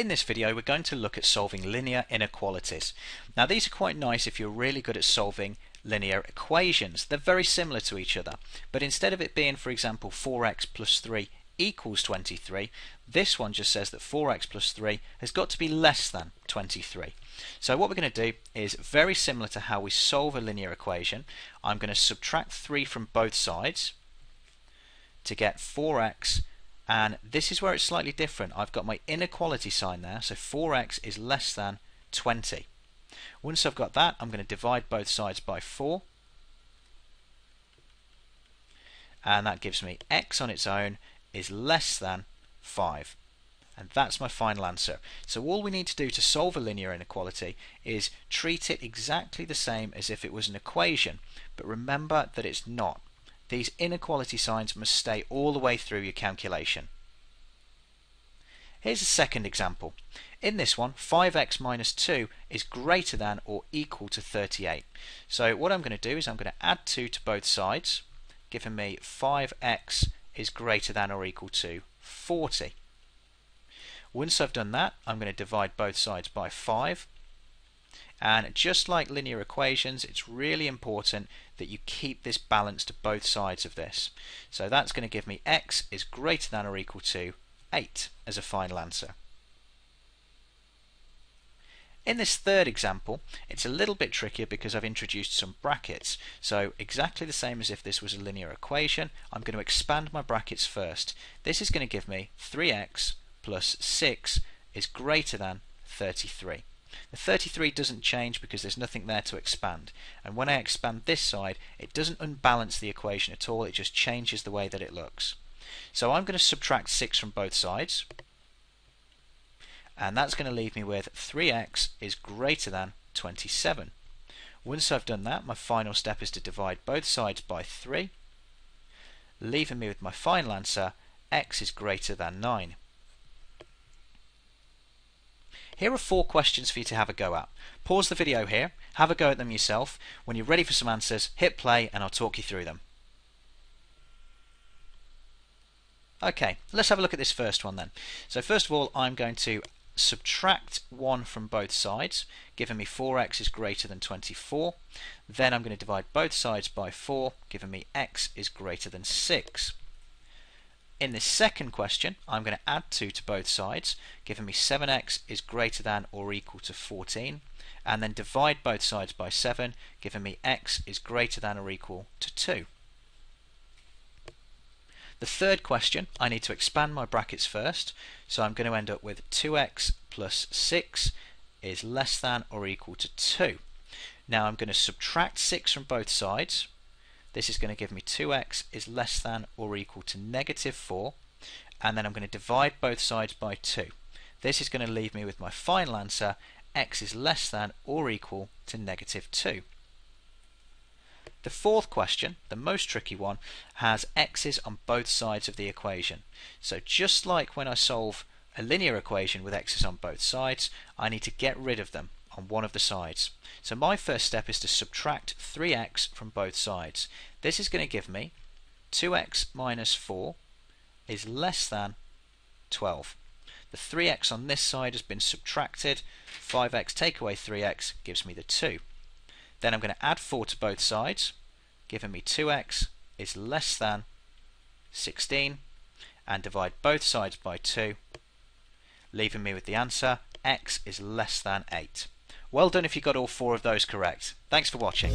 In this video we're going to look at solving linear inequalities. Now these are quite nice if you're really good at solving linear equations. They're very similar to each other, but instead of it being, for example, 4x plus 3 equals 23, this one just says that 4x plus 3 has got to be less than 23. So what we're going to do is very similar to how we solve a linear equation. I'm going to subtract 3 from both sides to get 4x, and this is where it's slightly different. I've got my inequality sign there, so 4x is less than 20. Once I've got that, I'm going to divide both sides by 4, and that gives me x on its own is less than 5. And that's my final answer. So all we need to do to solve a linear inequality is treat it exactly the same as if it was an equation, but remember that it's not. These inequality signs must stay all the way through your calculation. Here's a second example. In this one, 5x minus 2 is greater than or equal to 38. So what I'm going to do is I'm going to add 2 to both sides, giving me 5x is greater than or equal to 40. Once I've done that, I'm going to divide both sides by 5. And just like linear equations, it's really important that you keep this balance to both sides of this. So that's going to give me x is greater than or equal to 8 as a final answer. In this third example, it's a little bit trickier because I've introduced some brackets. So exactly the same as if this was a linear equation, I'm going to expand my brackets first. This is going to give me 3x plus 6 is greater than 33. The 33 doesn't change because there's nothing there to expand, and when I expand this side it doesn't unbalance the equation at all, it just changes the way that it looks. So I'm going to subtract 6 from both sides, and that's going to leave me with 3x is greater than 27. Once I've done that, my final step is to divide both sides by 3, leaving me with my final answer, x is greater than 9. Here are 4 questions for you to have a go at. Pause the video here, have a go at them yourself. When you're ready for some answers, hit play and I'll talk you through them. Okay, let's have a look at this first one then. So first of all, I'm going to subtract 1 from both sides, giving me 4x is greater than 24. Then I'm going to divide both sides by 4, giving me x is greater than 6. In this second question, I'm going to add 2 to both sides, giving me 7x is greater than or equal to 14, and then divide both sides by 7, giving me x is greater than or equal to 2. The third question, I need to expand my brackets first, so I'm going to end up with 2x plus 6 is less than or equal to 2. Now I'm going to subtract 6 from both sides. This is going to give me 2x is less than or equal to negative 4, and then I'm going to divide both sides by 2. This is going to leave me with my final answer, x is less than or equal to negative 2. The fourth question, the most tricky one, has x's on both sides of the equation. So just like when I solve a linear equation with x's on both sides, I need to get rid of them on one of the sides. So my first step is to subtract 3x from both sides. This is going to give me 2x minus 4 is less than 12. The 3x on this side has been subtracted. 5x take away 3x gives me the 2. Then I'm going to add 4 to both sides, giving me 2x is less than 16, and divide both sides by 2, leaving me with the answer x is less than 8. Well done if you got all 4 of those correct. Thanks for watching.